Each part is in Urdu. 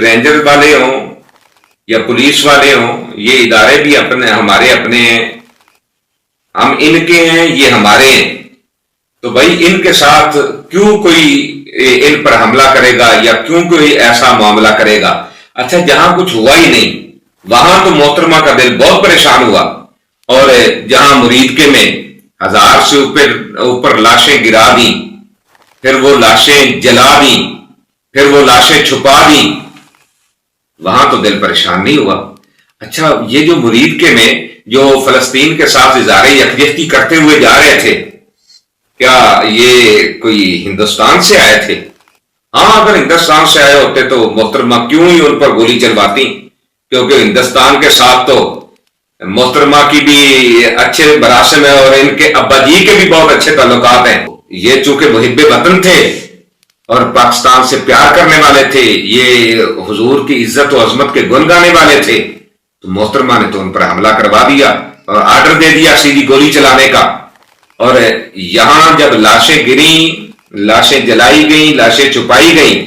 رینجر والے ہوں یا پولیس والے ہوں، یہ ادارے بھی ہمارے اپنے ہیں، ہم ان کے ہیں، یہ ہمارے ہیں، تو بھائی ان کے ساتھ کیوں کوئی ان پر حملہ کرے گا یا کیوں کوئی ایسا معاملہ کرے گا؟ اچھا جہاں کچھ ہوا ہی نہیں وہاں تو محترمہ کا دل بہت پریشان ہوا، اور جہاں مرید کے میں 1000 سے اوپر لاشیں گرا دیں، پھر وہ لاشیں جلا دیں، پھر وہ لاشیں چھپا دیں، وہاں تو دل پریشان نہیں ہوا۔ اچھا یہ جو مرید کے میں جو فلسطین کے ساتھ اظہار یکجہتی کرتے ہوئے جا رہے تھے، کیا یہ کوئی ہندوستان سے آئے تھے؟ ہاں اگر ہندوستان سے آئے ہوتے تو محترمہ کیوں ہی ان پر گولی چلواتی، کیونکہ ہندوستان کے ساتھ تو محترمہ کی بھی اچھے مراسم ہے اور ان کے ابا جی کے بھی بہت اچھے تعلقات ہیں۔ یہ چونکہ محب وطن تھے اور پاکستان سے پیار کرنے والے تھے، یہ حضور کی عزت و عظمت کے گن گانے والے تھے، تو محترمہ نے تو ان پر حملہ کروا دیا اور آرڈر دے دیا سیدھی گولی چلانے کا۔ اور یہاں جب لاشیں گریں، لاشیں جلائی گئیں، لاشیں چھپائی گئیں،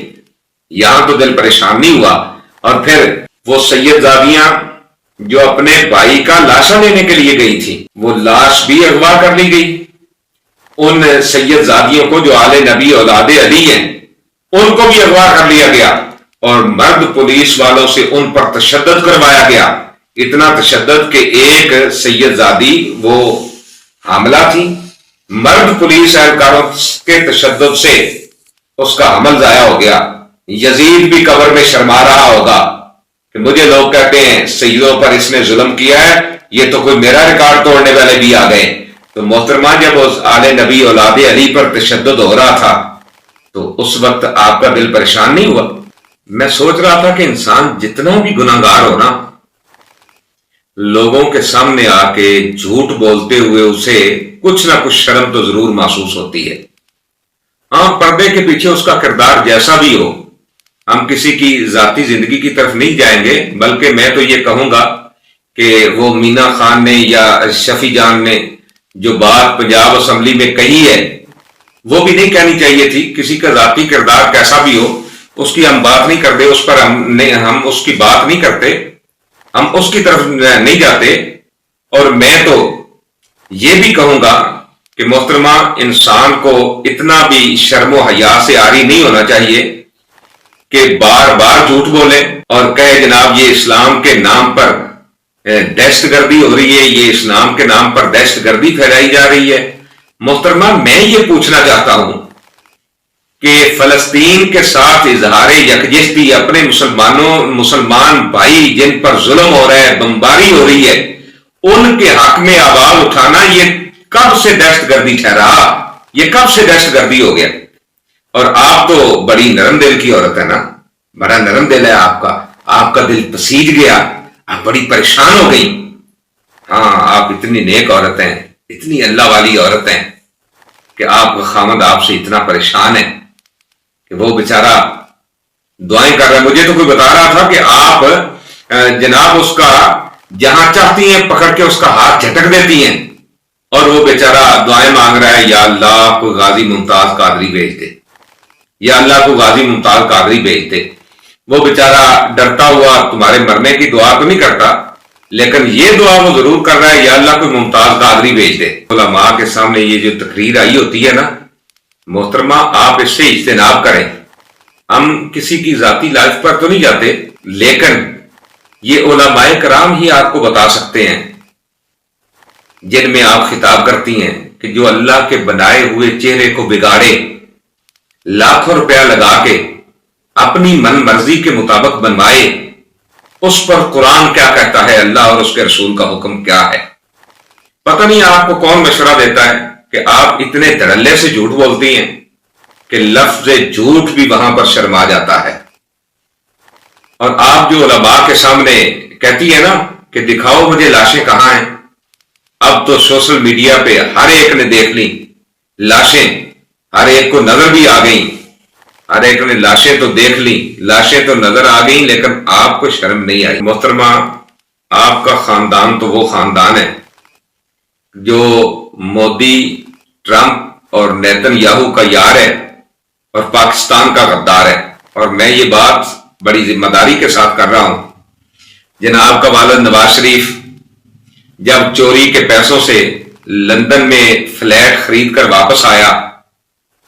یہاں تو دل پریشان نہیں ہوا۔ اور پھر وہ سید زادیاں جو اپنے بھائی کا لاشا لینے کے لیے گئی تھی، وہ لاش بھی اغوا کر لی گئی۔ ان سید زادیوں کو جو آل نبی اولاد علی ہیں ان کو بھی اغوا کر لیا گیا، اور مرد پولیس والوں سے ان پر تشدد کروایا گیا، اتنا تشدد کہ ایک سید زادی وہ حاملہ تھی، مرد پولیس اہلکاروں کے تشدد سے اس کا حمل ضائع ہو گیا۔ یزید بھی قبر میں شرما رہا ہوگا کہ مجھے لوگ کہتے ہیں سیدوں پر اس نے ظلم کیا ہے، یہ تو کوئی میرا ریکارڈ توڑنے والے بھی آ گئے۔ تو محترمہ جب اس آل نبی اولاد علی پر تشدد ہو رہا تھا تو اس وقت آپ کا دل پریشان نہیں ہوا؟ میں سوچ رہا تھا کہ انسان جتنا بھی گناہ گار ہو نا، لوگوں کے سامنے آ کے جھوٹ بولتے ہوئے اسے کچھ نہ کچھ شرم تو ضرور محسوس ہوتی ہے۔ ہاں پردے کے پیچھے اس کا کردار جیسا بھی ہو، ہم کسی کی ذاتی زندگی کی طرف نہیں جائیں گے، بلکہ میں تو یہ کہوں گا کہ وہ مینا خان نے یا شفیع جان نے جو بات پنجاب اسمبلی میں کہی ہے وہ بھی نہیں کہنی چاہیے تھی۔ کسی کا ذاتی کردار کیسا بھی ہو اس کی ہم بات نہیں کرتے، اس پر ہم اس کی بات نہیں کرتے، ہم اس کی طرف نہیں جاتے۔ اور میں تو یہ بھی کہوں گا کہ محترمہ انسان کو اتنا بھی شرم و حیا سے عاری نہیں ہونا چاہیے کہ بار بار جھوٹ بولے اور کہے جناب یہ اسلام کے نام پر دہشت گردی ہو رہی ہے، یہ اسلام کے نام پر دہشت گردی پھیلائی جا رہی ہے۔ محترمہ میں یہ پوچھنا چاہتا ہوں کہ فلسطین کے ساتھ اظہار یکجہتی اپنے مسلمان بھائی جن پر ظلم ہو رہا ہے، بمباری ہو رہی ہے، ان کے حق میں آواز اٹھانا یہ کب سے دہشت گردی ٹھہرا؟ یہ کب سے دہشت گردی ہو گیا؟ اور آپ تو بڑی نرم دل کی عورت ہے نا، بڑا نرم دل ہے آپ کا دل پسیج گیا، آپ بڑی پریشان ہو گئی۔ ہاں آپ اتنی نیک عورت ہیں، اتنی اللہ والی عورت ہیں کہ آپ کا خامد آپ سے اتنا پریشان ہے کہ وہ بیچارہ دعائیں کر رہا ہے۔ مجھے تو کوئی بتا رہا تھا کہ آپ جناب اس کا جہاں چاہتی ہیں پکڑ کے اس کا ہاتھ جھٹک دیتی ہیں، اور وہ بیچارہ دعائیں مانگ رہا ہے، یا اللہ کو غازی ممتاز قادری بھیج دے، یا اللہ کو غازی ممتاز قادری بھیج دے۔ وہ بیچارہ ڈرتا ہوا تمہارے مرنے کی دعا تو نہیں کرتا، لیکن یہ دعا وہ ضرور کر رہا ہے، یا اللہ کو ممتاز قادری بھیج دے۔ علماء کے سامنے یہ جو تقریر آئی ہوتی ہے نا محترمہ، آپ اس سے اجتناب کریں۔ ہم کسی کی ذاتی لائف پر تو نہیں جاتے، لیکن یہ علماء کرام ہی آپ کو بتا سکتے ہیں جن میں آپ خطاب کرتی ہیں کہ جو اللہ کے بنائے ہوئے چہرے کو بگاڑے، لاکھوں روپیہ لگا کے اپنی من مرضی کے مطابق بنوائے، اس پر قرآن کیا کہتا ہے، اللہ اور اس کے رسول کا حکم کیا ہے؟ پتہ نہیں آپ کو کون مشورہ دیتا ہے کہ آپ اتنے دھڑلے سے جھوٹ بولتی ہیں کہ لفظ جھوٹ بھی وہاں پر شرما جاتا ہے۔ اور آپ جو علماء کے سامنے کہتی ہے نا کہ دکھاؤ مجھے لاشیں کہاں ہیں، اب تو سوشل میڈیا پہ ہر ایک نے دیکھ لی لاشیں، ہر ایک کو نظر بھی آ گئی، ہر ایک نے لاشیں تو دیکھ لی، لاشیں تو نظر آ گئی، لیکن آپ کو شرم نہیں آئی۔ محترمہ آپ کا خاندان تو وہ خاندان ہے جو مودی، ٹرمپ اور نیتن یاہو کا یار ہے اور پاکستان کا غدار ہے۔ اور میں یہ بات بڑی ذمہ داری کے ساتھ کر رہا ہوں. جناب کا والد نواز شریف جب چوری کے پیسوں سے لندن میں فلیٹ خرید کر واپس آیا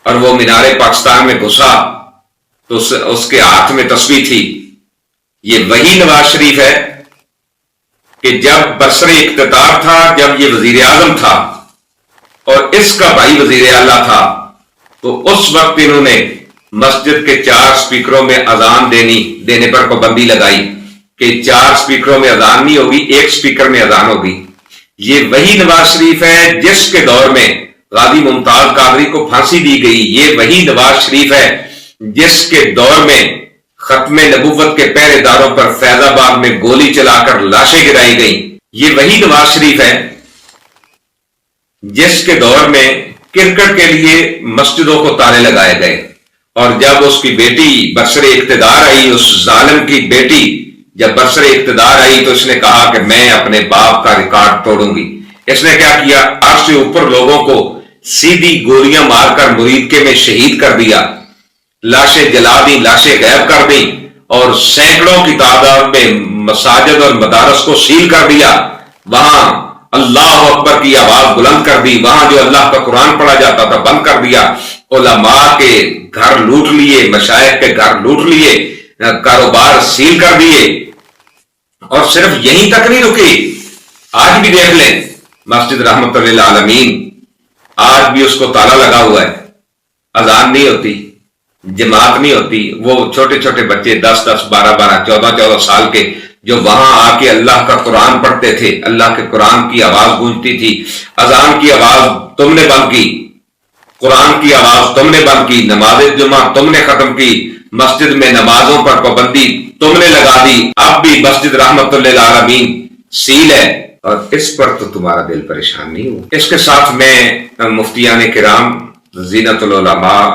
اور وہ مینار پاکستان میں گھسا تو اس کے ہاتھ میں تسبیح تھی. یہ وہی نواز شریف ہے کہ جب برسر اقتدار تھا، جب یہ وزیر اعظم تھا اور اس کا بھائی وزیر اعلیٰ تھا، تو اس وقت انہوں نے مسجد کے 4 سپیکروں میں اذان دینے پر پابندی لگائی کہ 4 سپیکروں میں اذان نہیں ہوگی، 1 سپیکر میں اذان ہوگی. یہ وہی نواز شریف ہے جس کے دور میں غازی ممتاز قادری کو پھانسی دی گئی. یہ وہی نواز شریف ہے جس کے دور میں ختم نبوت کے پہرے داروں پر فیض آباد میں گولی چلا کر لاشیں گرائی گئیں. یہ وہی نواز شریف ہے جس کے دور میں کرکٹ کے لیے مسجدوں کو تالے لگائے گئے، اور جب اس کی بیٹی برسر اقتدار آئی، اس ظالم کی بیٹی جب برسر اقتدار آئی تو اس نے کہا کہ میں اپنے باپ کا ریکارڈ توڑوں گی. اس نے کیا کیا؟ عرش سے اوپر لوگوں کو سیدھی گولیاں مار کر مریدکے میں شہید کر دیا، لاشیں جلا دی، لاشیں غائب کر دی، اور سینکڑوں کی تعداد میں مساجد اور مدارس کو سیل کر دیا. وہاں اللہ اکبر کی آواز بلند کر دی، وہاں جو اللہ کا قرآن پڑھا جاتا تھا بند کر دیا، علماء کے گھر لوٹ لیے، مشائخ کے گھر لوٹ لیے، کاروبار سیل کر دیے. اور صرف یہیں تک نہیں رکی، آج بھی دیکھ لیں مسجد رحمت للعالمین، آج بھی اس کو تالا لگا ہوا ہے، اذان نہیں ہوتی، جماعت نہیں ہوتی. وہ چھوٹے چھوٹے بچے 10-10 12-12 14-14 سال کے جو وہاں آ کے اللہ کا قرآن پڑھتے تھے، اللہ کے قرآن کی آواز گونجتی تھی. اذان کی آواز تم نے بند کی، قرآن کی آواز تم نے بند کی، نماز جمعہ تم نے ختم کی، مسجد میں نمازوں پر پابندی تم نے لگا دی. اب بھی مسجد رحمت للعالمین سیل ہے، اور اس پر تو تمہارا دل پریشان نہیں ہو. اس کے ساتھ میں مفتیان کرام، زینت العلماء،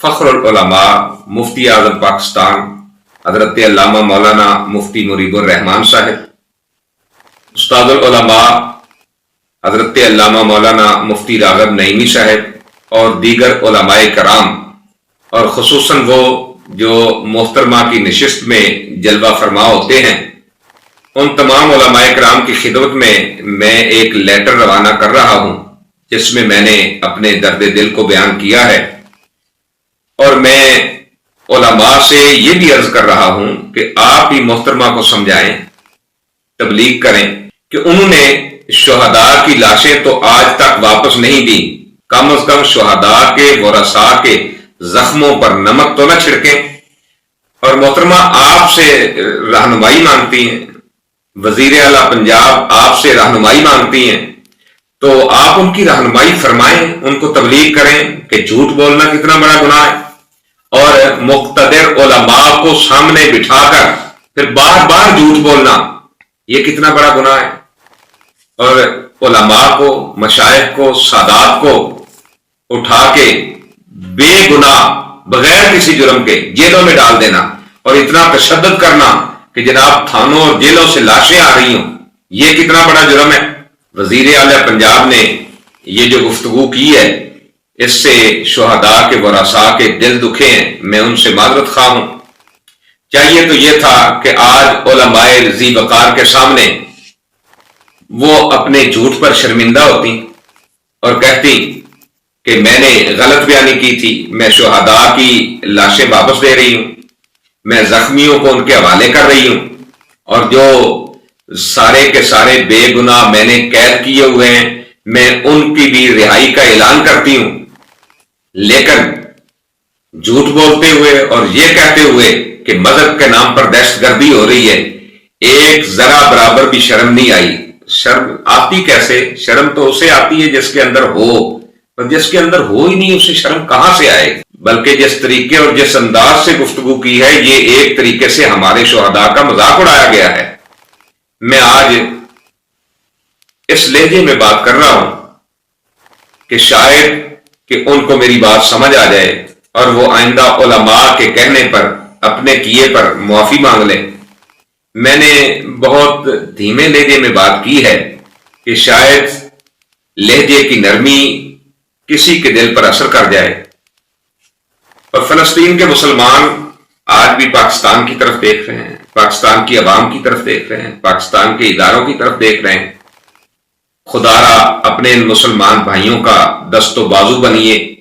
فخر العلماء، مفتی اعظم پاکستان حضرت علامہ مولانا مفتی مرید الرحمان صاحب، استاد العلماء حضرت علامہ مولانا مفتی راغب نعیمی صاحب اور دیگر علماء کرام، اور خصوصاً وہ جو محترمہ کی نشست میں جلوہ فرما ہوتے ہیں، ان تمام علماء کرام کی خدمت میں ایک لیٹر روانہ کر رہا ہوں جس میں میں نے اپنے درد دل کو بیان کیا ہے. اور میں علماء سے یہ بھی عرض کر رہا ہوں کہ آپ ہی محترمہ کو سمجھائیں، تبلیغ کریں کہ انہوں نے شہداء کی لاشیں تو آج تک واپس نہیں دی، کم از کم شہداء کے ورثاء کے زخموں پر نمک تو نہ چھڑکیں. اور محترمہ آپ سے رہنمائی مانگتی ہیں، وزیر اعلیٰ پنجاب آپ سے رہنمائی مانگتی ہیں، تو آپ ان کی رہنمائی فرمائیں، ان کو تبلیغ کریں کہ جھوٹ بولنا کتنا بڑا گناہ ہے، اور مقتدر علماء کو سامنے بٹھا کر پھر بار بار جھوٹ بولنا یہ کتنا بڑا گناہ ہے. اور علماء کو، مشائخ کو، سادات کو اٹھا کے بے گناہ بغیر کسی جرم کے جیلوں میں ڈال دینا، اور اتنا تشدد کرنا کہ جناب تھانوں اور جیلوں سے لاشیں آ رہی ہوں، یہ کتنا بڑا جرم ہے. وزیر اعلیٰ پنجاب نے یہ جو گفتگو کی ہے، اس سے شہداء کے ورثاء کے دل دکھے ہیں، میں ان سے معذرت خواہ ہوں. چاہیے تو یہ تھا کہ آج علماء ذی وقار کے سامنے وہ اپنے جھوٹ پر شرمندہ ہوتی اور کہتی کہ میں نے غلط بیانی کی تھی، میں شہداء کی لاشیں واپس دے رہی ہوں، میں زخمیوں کو ان کے حوالے کر رہی ہوں، اور جو سارے کے سارے بے گناہ میں نے قید کیے ہوئے ہیں میں ان کی بھی رہائی کا اعلان کرتی ہوں. لیکن جھوٹ بولتے ہوئے اور یہ کہتے ہوئے کہ مذہب کے نام پر دہشت گردی ہو رہی ہے، ایک ذرا برابر بھی شرم نہیں آئی. شرم آتی کیسے؟ شرم تو اسے آتی ہے جس کے اندر ہو، اور جس کے اندر ہو ہی نہیں اسے شرم کہاں سے آئے؟ بلکہ جس طریقے اور جس انداز سے گفتگو کی ہے، یہ ایک طریقے سے ہمارے شہداء کا مذاق اڑایا گیا ہے. میں آج اس لہجے میں بات کر رہا ہوں کہ شاید کہ ان کو میری بات سمجھ آ جائے اور وہ آئندہ علماء کے کہنے پر، اپنے کیے پر معافی مانگ لیں. میں نے بہت دھیمے لہجے میں بات کی ہے کہ شاید لہجے کی نرمی کسی کے دل پر اثر کر جائے. اور فلسطین کے مسلمان آج بھی پاکستان کی طرف دیکھ رہے ہیں، پاکستان کی عوام کی طرف دیکھ رہے ہیں، پاکستان کے اداروں کی طرف دیکھ رہے ہیں. خدا را اپنے ان مسلمان بھائیوں کا دست و بازو بنیے.